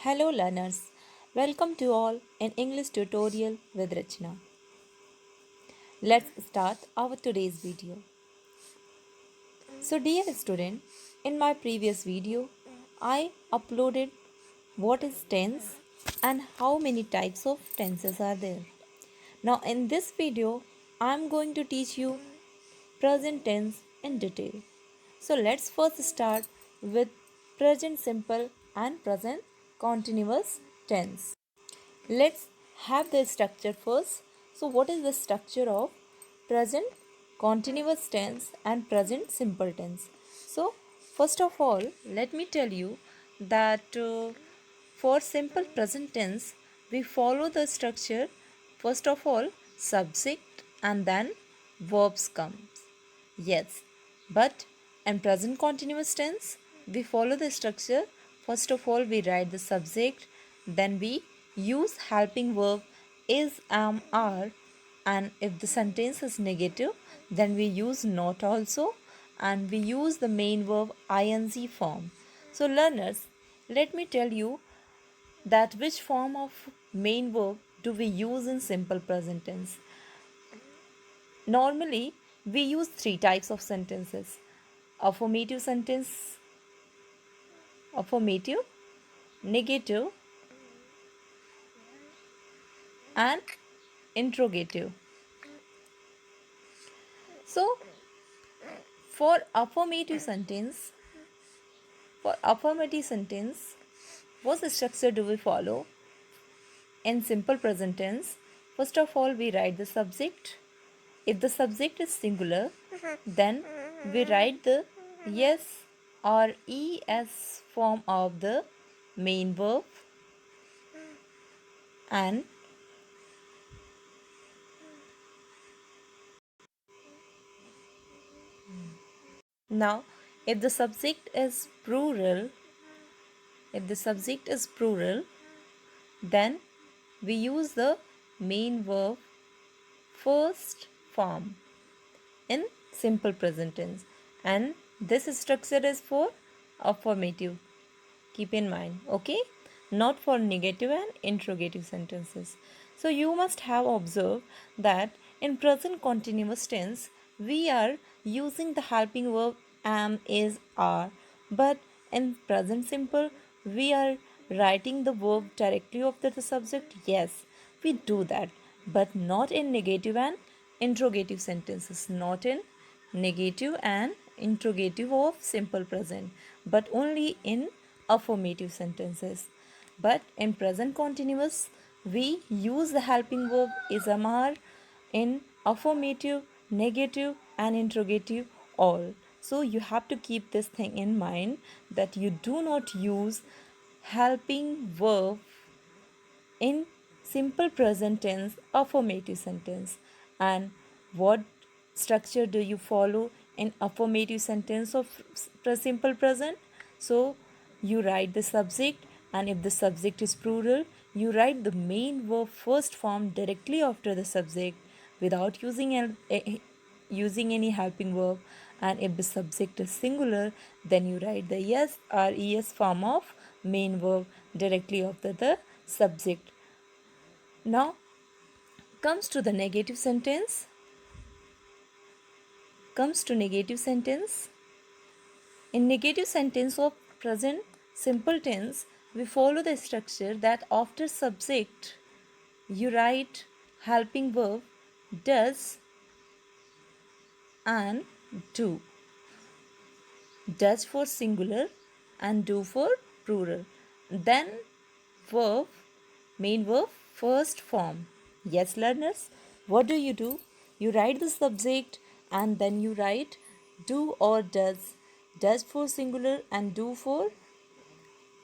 Hello learners, welcome to all in English tutorial with Rachna. Let's start our today's video. So dear student, in my previous video, I uploaded what is tense and how many types of tenses are there. Now in this video, I am going to teach you present tense in detail. So let's first start with present simple and present continuous tense. Let's have the structure first. So what is the structure of present continuous tense and present simple tense? So first of all, let me tell you that for simple present tense, we follow the structure. First of all, subject and then verbs comes. Yes, but in present continuous tense, we follow the structure. First of all, we write the subject, then we use helping verb is, am, are, and if the sentence is negative, then we use not also, and we use the main verb ing form. So, learners, let me tell you that which form of main verb do we use in simple present tense. Normally, we use three types of sentences: affirmative sentence, affirmative, negative, and interrogative. So, for affirmative sentence, what structure do we follow? In simple present tense, first of all, we write the subject. If the subject is singular, then we write the yes or es form of the main verb, and now if the subject is plural, then we use the main verb first form in simple present tense, and this structure is for affirmative. Keep in mind, okay? Not for negative and interrogative sentences. So you must have observed that in present continuous tense we are using the helping verb am, is, are, but in present simple we are writing the verb directly after the subject. Yes, we do that, but not in negative and interrogative sentences. Not in negative and interrogative of simple present, but only in affirmative sentences. But in present continuous, we use the helping verb is, am, are in affirmative, negative, and interrogative all. So you have to keep this thing in mind that you do not use helping verb in simple present tense affirmative sentence. And what structure do you follow in affirmative sentence of simple present? So you write the subject, and if the subject is plural, you write the main verb first form directly after the subject without using any helping verb. And if the subject is singular, then you write the yes or es form of main verb directly after the subject. Now comes to the negative sentence. In negative sentence of present simple tense, we follow the structure that after subject you write helping verb does and do. Does for singular and do for plural. Then verb, main verb, first form. Yes, learners, what do? You write the subject and then you write do or does. Does for singular and do for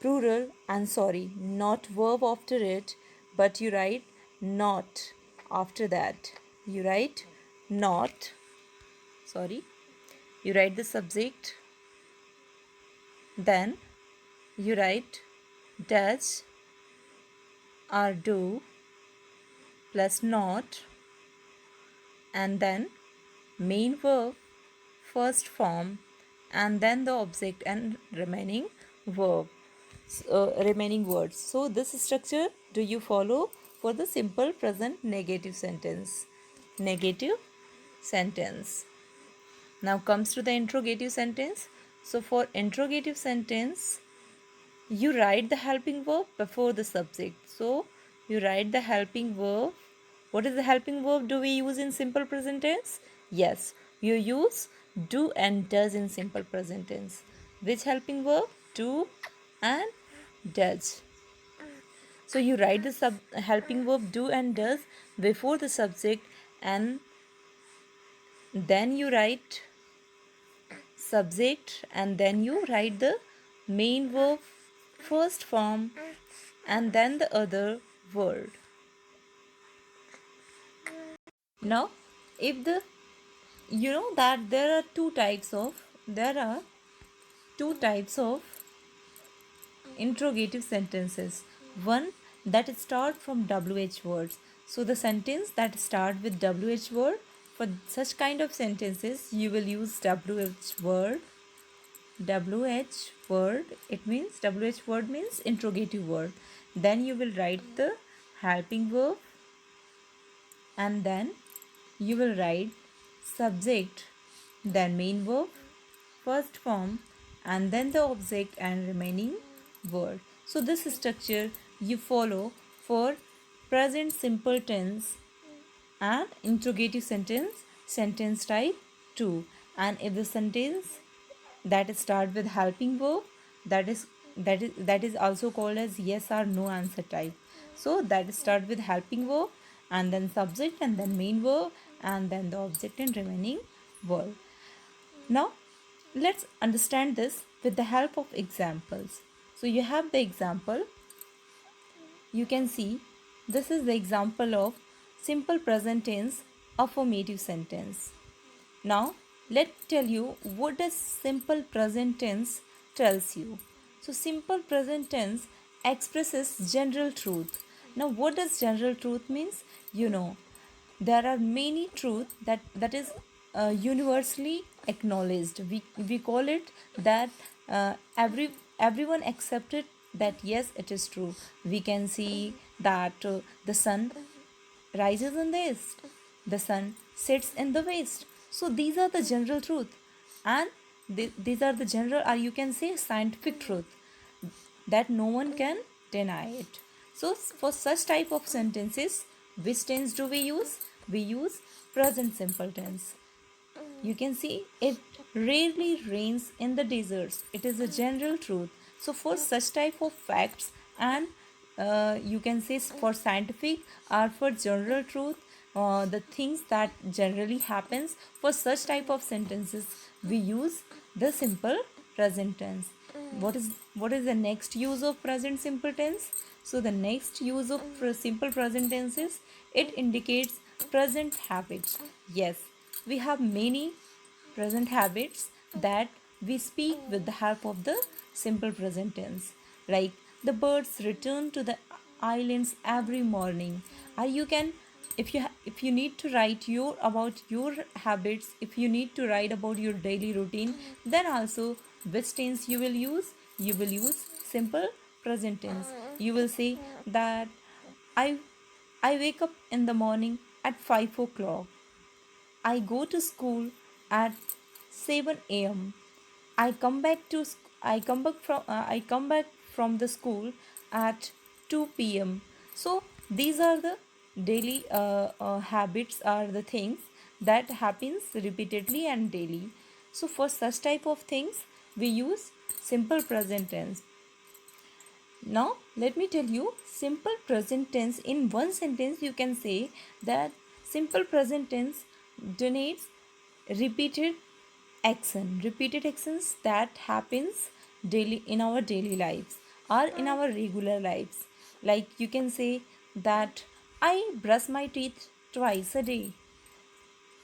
plural, and sorry, not verb after it, but you write not after that. You write not, sorry, you write the subject, then you write does or do plus not, and then main verb first form, and then the object and remaining verb. remaining words. So this structure do you follow for the simple present negative sentence. Negative sentence. Now comes to the interrogative sentence. So for interrogative sentence, you write the helping verb before the subject. So you write the helping verb. What is the helping verb do we use in simple present tense? Yes, you use do and does in simple present tense. Which helping verb? Do and does. So you write the helping verb do and does before the subject, and then you write subject, and then you write the main verb first form and then the other word. Now if the you know that there are two types of interrogative sentences. One that start from WH words. So the sentence that start with WH word, for such kind of sentences you will use WH word. WH word, it means WH word means interrogative word. Then you will write the helping verb, and then you will write subject, then main verb, first form, and then the object and remaining word. So this structure you follow for present simple tense and interrogative sentence type 2. And if the sentence that start with helping verb, that is also called as yes or no answer type. So that start with helping verb, and then subject, and then main verb, and then the object and remaining word. Now let's understand this with the help of examples. So you have the example. You can see this is the example of simple present tense affirmative sentence. Now, let's tell you what does simple present tense tells you. So, simple present tense expresses general truth. Now, what does general truth means? You know, there are many truth that is universally acknowledged. We call it that everyone accepted that yes, it is true. We can see that the sun rises in the east, the sun sets in the west. So these are the general truth, and these are the general, or you can say scientific truth, that no one can deny it. So for such type of sentences, which tense do we use? We use present simple tense. You can see it rarely rains in the deserts. It is a general truth. So for such type of facts, and you can say for scientific or for general truth, the things that generally happens, for such type of sentences we use the simple present tense. What is the next use of present simple tense? So the next use of simple present tense is it indicates present habits. Yes, we have many present habits that we speak with the help of the simple present tense, like the birds return to the islands every morning. Or you can, if you need to write your about your habits, if you need to write about your daily routine, then also which tense you will use? You will use simple present tense. You will say that i I wake up in the morning at 5 o'clock. I go to school at 7 a.m. I come back from the school at 2 p.m. So these are the daily habits, are the things that happens repeatedly and daily. So for such type of things we use simple present tense. Now, let me tell you simple present tense in one sentence. You can say that simple present tense denotes repeated repeated actions that happens daily in our daily lives or in our regular lives. Like you can say that I brush my teeth twice a day.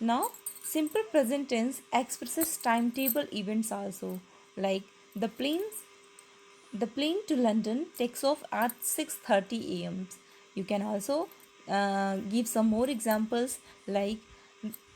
Now, simple present tense expresses timetable events also, like the planes the plane to London takes off at 6:30 a.m. You can also give some more examples, like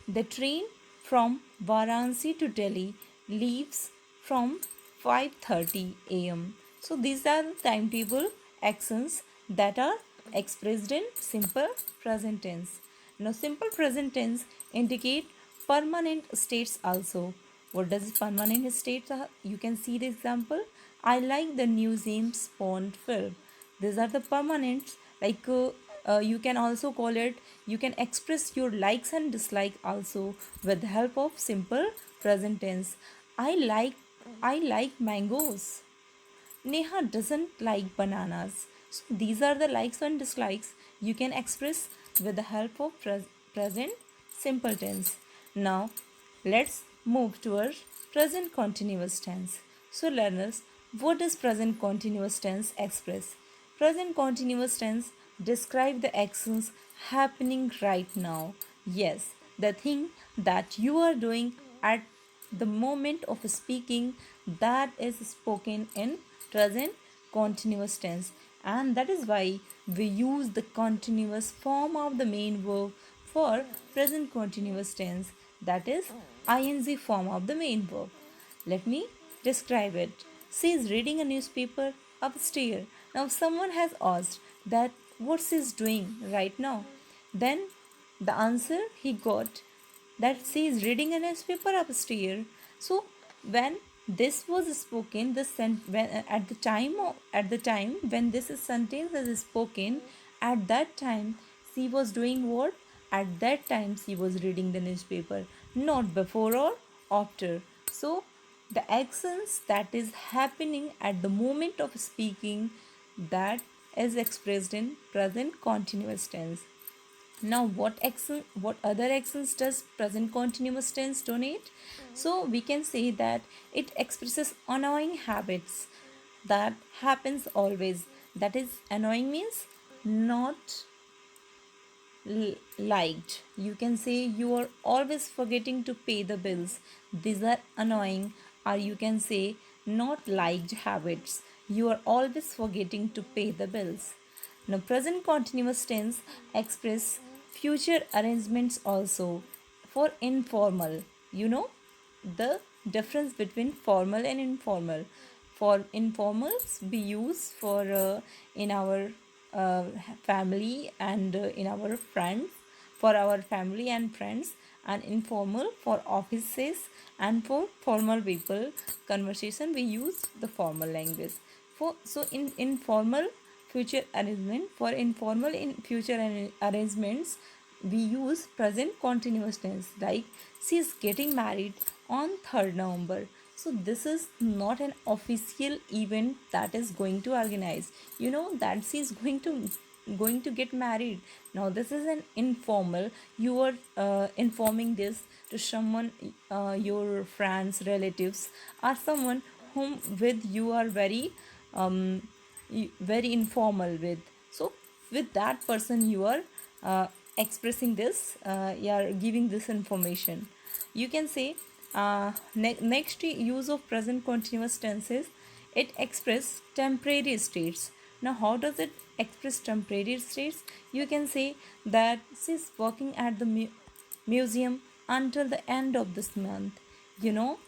the train from Varanasi to Delhi leaves from 5:30 a.m. So these are timetable actions that are expressed in simple present tense. Now simple present tense indicate permanent states also. What does permanent state? You can see the example. I like the new James Bond film. These are the permanents. You can also call it. You can express your likes and dislike also with the help of simple present tense. I like I like mangoes. Neha doesn't like bananas. So these are the likes and dislikes you can express with the help of present simple tense. Now let's move to our present continuous tense. So learners, what does present continuous tense express? Present continuous tense describe the actions happening right now. Yes, the thing that you are doing at the moment of speaking, that is spoken in present continuous tense, and that is why we use the continuous form of the main verb for present continuous tense, that is ing form of the main verb. Let me describe it. She is reading a newspaper upstairs. Now someone has asked that what she is doing right now. Then the answer he got that she is reading a newspaper upstairs. So when this was spoken, at the time when this sentence is spoken, at that time she was doing what? At that time she was reading the newspaper, not before or after. So the actions that is happening at the moment of speaking, that is expressed in present continuous tense. Now what other actions does present continuous tense donate? So we can say that it expresses annoying habits that happens always. That is, annoying means not liked. You can say you are always forgetting to pay the bills. These are annoying, or you can say not liked habits. You are always forgetting to pay the bills. Now, present continuous tense express future arrangements also for informal. You know the difference between formal and informal. For informals, we use for in our uh, family and in our friends, for our family and friends, and informal for offices, and for formal people conversation we use the formal language. For so in informal future arrangement, for informal in future arrangements, we use present continuous tense, like she is getting married on 3rd November. So this is not an official event that is going to organize, you know, that she is going to get married. Now this is an informal. You are informing this to someone, your friends, relatives, or someone whom with you are um, very informal with. So with that person you are expressing this, you are giving this information. You can say next use of present continuous tenses, it express temporary states. Now how does it express temporary states? You can say that she's working at the museum until the end of this month. You know,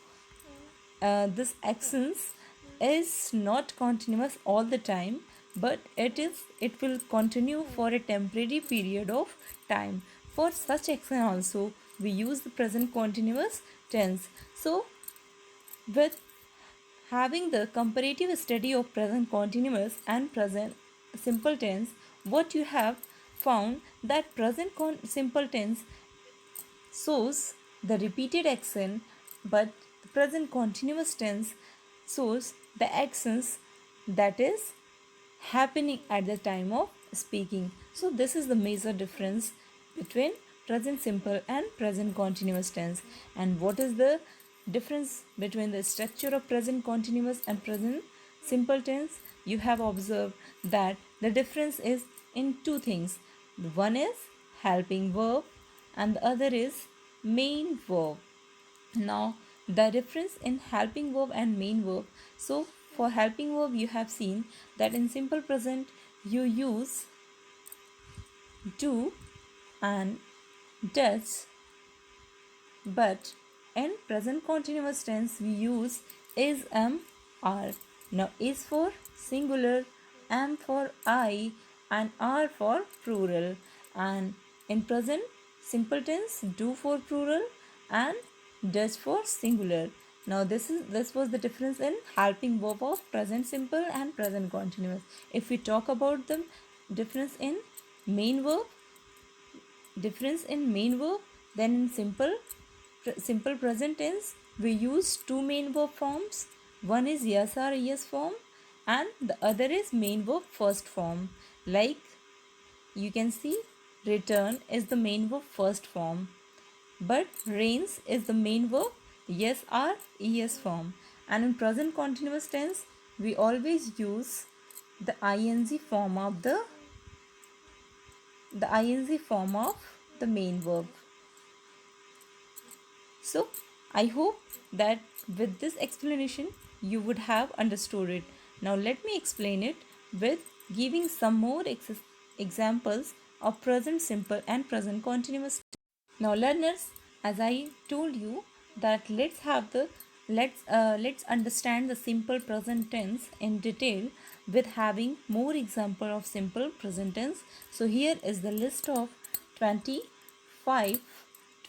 this actions is not continuous all the time, but it will continue for a temporary period of time. For such action also we use the present continuous tense. So with having the comparative study of present continuous and present simple tense, what you have found that present simple tense shows the repeated action, but the present continuous tense shows the actions that is happening at the time of speaking. So this is the major difference between present simple and present continuous tense. And what is the difference between the structure of present continuous and present simple tense? You have observed that the difference is in two things. One is helping verb and the other is main verb. Now the difference in helping verb and main verb. So for helping verb you have seen that in simple present you use do and does, but in present continuous tense we use is, are. Now is for singular, am for I, and are for plural. And in present simple tense, do for plural and does for singular. Now this was the difference in helping verb of present simple and present continuous. If we talk about the difference in main verb, then in simple present tense we use two main verb forms. One is yes or yes form and the other is main verb first form. Like you can see, return is the main verb first form, but rains is the main verb yes or es form. And in present continuous tense we always use the ing form of the main verb. So I hope that with this explanation you would have understood it. Now let me explain it with giving some more examples of present simple and present continuous. Now learners, as I told you that let's understand the simple present tense in detail with having more example of simple present tense. So here is the list of 25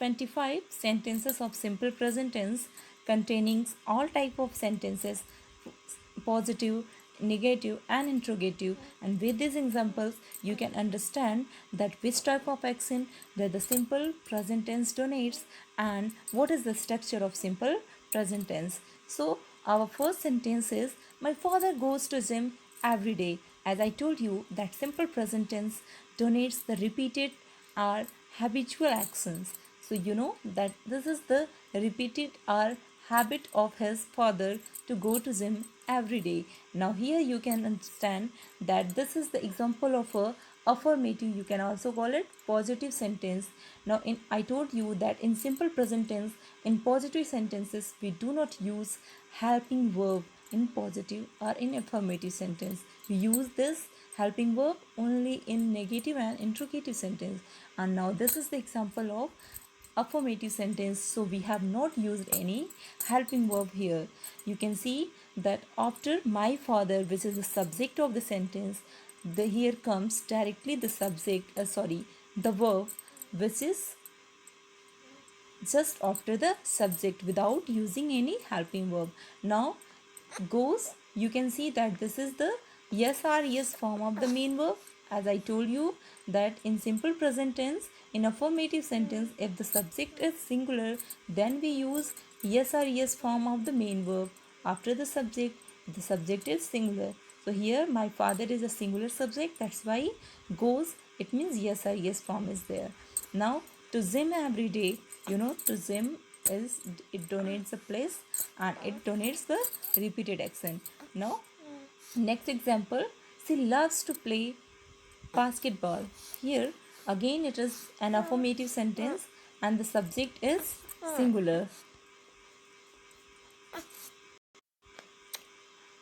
25 sentences of simple present tense containing all type of sentences, positive, negative and interrogative. And with these examples you can understand that which type of action that the simple present tense donates and what is the structure of simple present tense. So our first sentence is, my father goes to gym every day. As I told you that simple present tense donates the repeated or habitual actions. So you know that this is the repeated or habit of his father to go to gym every day. Now here you can understand that this is the example of a affirmative, you can also call it positive sentence. Now in I told you that in simple present tense, in positive sentences we do not use helping verb in positive or in affirmative sentence. We use this helping verb only in negative and interrogative sentence. And now this is the example of affirmative sentence, so we have not used any helping verb here. You can see that after my father, which is the subject of the sentence, the here comes directly the subject, the verb, which is just after the subject without using any helping verb. Now goes, you can see that this is the yes or yes form of the main verb. As I told you that in simple present tense, in affirmative sentence, if the subject is singular, then we use yes or yes form of the main verb after the subject if the subject is singular. So here my father is a singular subject, that's why goes, it means yes or yes form is there. Now to gym every day, to gym is, it donates a place and it donates the repeated action. Now next example, she loves to play basketball. Here again it is an affirmative sentence and the subject is singular.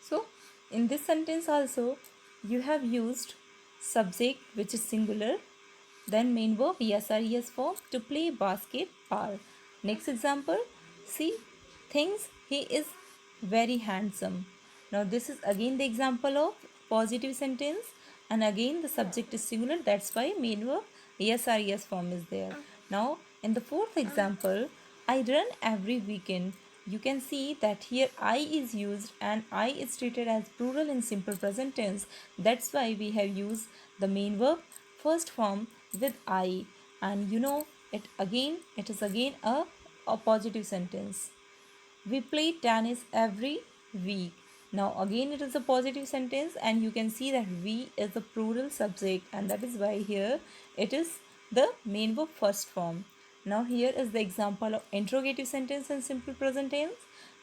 So in this sentence also you have used subject which is singular, then main verb yes or yes form to play basketball. Next example, she thinks he is very handsome. Now this is again the example of positive sentence and again the subject is singular, that's why main verb yes or yes form is there. Now in the fourth example, I run every weekend. You can see that here I is used and I is treated as plural in simple present tense. That's why we have used the main verb first form with I, and it is again a positive sentence. We play tennis every week. Now again it is a positive sentence and you can see that we is a plural subject and that is why here it is the main verb first form. Now here is the example of interrogative sentence in simple present tense.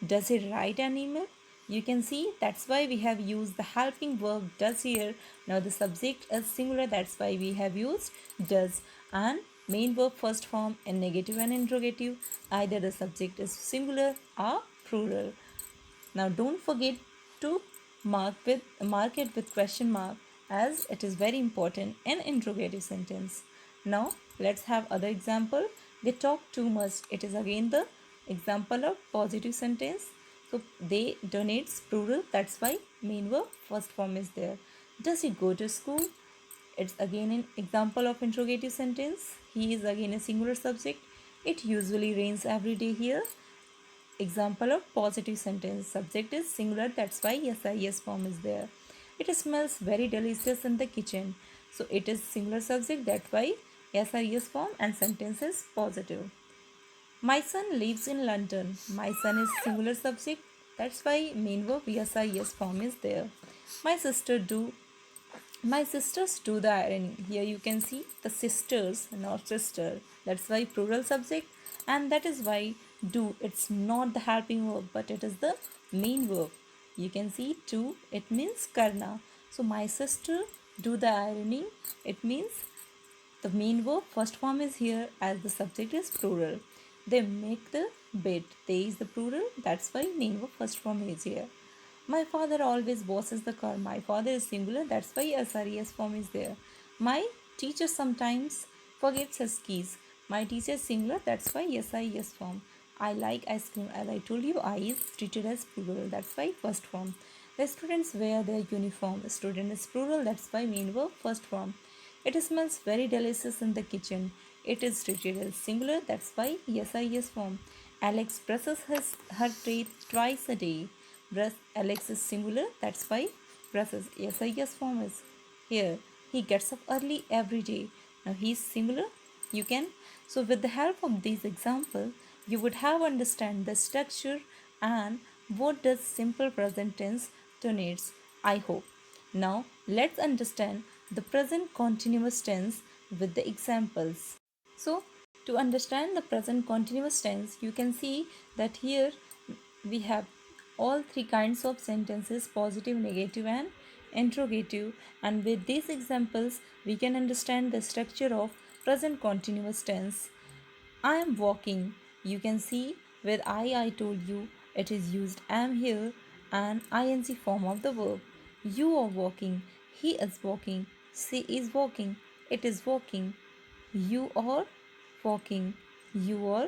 Does he write an email? You can see that's why we have used the helping verb does here. Now the subject is singular, that's why we have used does, and main verb first form in negative and interrogative, either the subject is singular or plural. Now don't forget to mark it with question mark as it is very important in interrogative sentence. Now let's have other example. They talk too much. It is again the example of positive sentence. So they donates plural, that's why main verb first form is there. Does he go to school? It's again an example of interrogative sentence. He is again a singular subject. It usually rains every day here. Example of positive sentence. Subject is singular, that's why SIS form is there. It smells very delicious in the kitchen. So it is singular subject, that's why SIS form, and sentence is positive. My son lives in London. My son is singular subject, that's why main verb SIS form is there. My sister do My sisters do the ironing. Here you can see the sisters, not sister. That's why plural subject, and that is why do. It's not the helping verb, but it is the main verb. You can see do. It means karna. So my sister do the ironing. It means the main verb first form is here as the subject is plural. They make the bed. They is the plural. That's why main verb first form is here. My father always washes the car. My father is singular. That's why SRES form is there. My teacher sometimes forgets his keys. My teacher is singular. That's why SIS form. I like ice cream. As I told you, I is treated as plural. That's why first form. The students wear their uniform. Student is plural. That's why main verb first form. It smells very delicious in the kitchen. It is treated as singular. That's why SIS form. Alex brushes her teeth twice a day. Alex is singular. That's why brushes SIS form is here. He gets up early every day. Now he is singular. You can. So with the help of these examples, you would have understand the structure and what does simple present tense denotes. I hope. Now let's understand the present continuous tense with the examples. So to understand the present continuous tense, you can see that here we have all three kinds of sentences: positive, negative, and interrogative. And with these examples, we can understand the structure of present continuous tense. I am walking. You can see with I told you it is used am here and ing form of the verb. You are walking. He is walking. She is walking. It is walking. You are walking. You are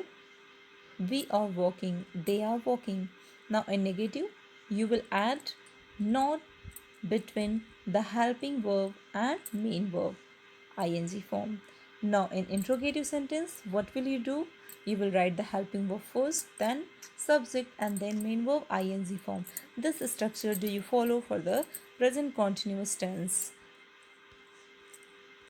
We are walking. They are walking. Now in negative, you will add not between the helping verb and main verb ing form. Now in interrogative sentence, what will you do? You will write the helping verb first, then subject, and then main verb ing form. This structure do you follow for the present continuous tense.